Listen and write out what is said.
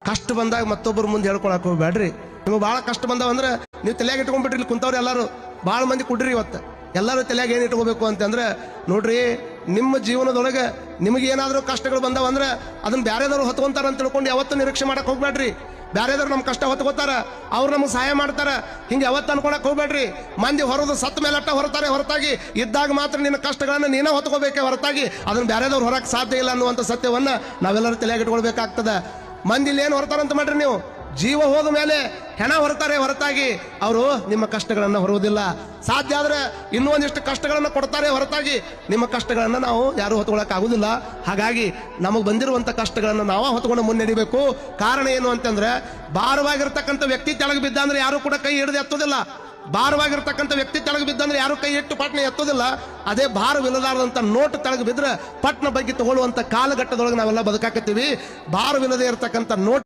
ಕಷ್ಟ ಬಂದಾಗ ಮತ್ತೊಬ್ಬರ ಮುಂದೆ ಹೇಳ್ಕೊಳಕ್ ಹೋಗ್ಬೇಡ್ರಿ. ನಿಮಗೆ ಭಾಳ ಕಷ್ಟ ಬಂದಾವಂದ್ರೆ ನೀವು ತಲೆಯಾಗ ಇಟ್ಕೊಂಡ್ಬಿಟ್ರಿ. ಇಲ್ಲಿ ಕುಂತವ್ರು ಎಲ್ಲರೂ ಭಾಳ ಮಂದಿ ಕುಡ್ರಿ. ಇವತ್ತು ಎಲ್ಲರೂ ತಲೆಯಾಗ ಏನು ಇಟ್ಕೋಬೇಕು ಅಂತಂದ್ರೆ, ನೋಡ್ರಿ, ನಿಮ್ಮ ಜೀವನದೊಳಗೆ ನಿಮಗೆ ಏನಾದರೂ ಕಷ್ಟಗಳು ಬಂದಾವಂದ್ರೆ ಅದನ್ನ ಬ್ಯಾರೆದವ್ರು ಹೊತ್ಕೊಂತಾರ ಅಂತ ತಿಳ್ಕೊಂಡು ಯಾವತ್ತೂ ನಿರೀಕ್ಷೆ ಮಾಡಕ್ ಹೋಗ್ಬೇಡ್ರಿ. ಬ್ಯಾರೆದವ್ರು ನಮ್ಮ ಕಷ್ಟ ಹೊತ್ಕೋತಾರ, ಅವ್ರು ನಮಗೆ ಸಹಾಯ ಮಾಡ್ತಾರ, ಹಿಂಗೆ ಯಾವತ್ತು ಅನ್ಕೊಳಕ್ ಹೋಗ್ಬೇಡ್ರಿ. ಮಂದಿ ಹೊರದು ಸತ್ತ ಮೇಲಟ್ಟ ಹೊರತಾರೆ ಹೊರತಾಗಿ ಇದ್ದಾಗ ಮಾತ್ರ ನಿನ್ನ ಕಷ್ಟಗಳನ್ನು ನೀನೇ ಹೊತ್ಕೋಬೇಕೆ ಹೊರತಾಗಿ ಅದನ್ನ ಬ್ಯಾರೆದವ್ರು ಹೊರಕ್ಕೆ ಸಾಧ್ಯ ಇಲ್ಲ ಅನ್ನುವಂಥ ಸತ್ಯವನ್ನ ನಾವೆಲ್ಲರೂ ತಲೆಯಾಗ ಇಟ್ಕೊಳ್ಬೇಕಾಗ್ತದೆ. ಮಂದಿಲಿ ಏನು ಹೊರತಾರಂತ ಮಾಡ್ರಿ, ನೀವು ಜೀವ ಹೋದ ಮೇಲೆ ಹೆಣ ಹೊರತಾರೆ ಹೊರತಾಗಿ ಅವರು ನಿಮ್ಮ ಕಷ್ಟಗಳನ್ನು ಹೊರುವುದಿಲ್ಲ. ಸಾಧ್ಯ ಆದ್ರೆ ಇನ್ನೂ ಒಂದಿಷ್ಟು ಕಷ್ಟಗಳನ್ನು ಕೊಡ್ತಾರೆ ಹೊರತಾಗಿ ನಿಮ್ಮ ಕಷ್ಟಗಳನ್ನು ನಾವು ಯಾರು ಹೊತ್ಕೊಳಕ್ ಆಗುದಿಲ್ಲ. ಹಾಗಾಗಿ ನಮಗೆ ಬಂದಿರುವಂತ ಕಷ್ಟಗಳನ್ನು ನಾವು ಹೊತ್ಕೊಂಡು ಮುನ್ನಡಿಬೇಕು. ಕಾರಣ ಏನು ಅಂತಂದ್ರೆ, ಭಾರವಾಗಿರ್ತಕ್ಕಂಥ ವ್ಯಕ್ತಿ ತೆಳಗೆ ಬಿದ್ದ ಅಂದ್ರೆ ಯಾರು ಕೂಡ ಕೈ ಹಿಡಿದು ಎತ್ತೋದಿಲ್ಲ. ಭಾರವಾಗಿರ್ತಕ್ಕಂಥ ವ್ಯಕ್ತಿ ತೆಳಗೆ ಬಿದ್ದಂದ್ರೆ ಯಾರು ಕೈ ಇಟ್ಟು ಪಟ್ನ ಎತ್ತೋದಿಲ್ಲ. ಅದೇ ಭಾರವಿಲ್ಲದಾರದಂತ ನೋಟ್ ತೆಳಗೆ ಬಿದ್ರೆ ಪಟ್ನ ಬಗ್ಗೆ ತಗೊಳ್ಳುವಂತ ಕಾಲಘಟ್ಟದೊಳಗೆ ನಾವೆಲ್ಲ ಬದುಕಾಕತ್ತೀವಿ. ಭಾರವಿಲ್ಲದೆ ಇರತಕ್ಕಂಥ ನೋಟ್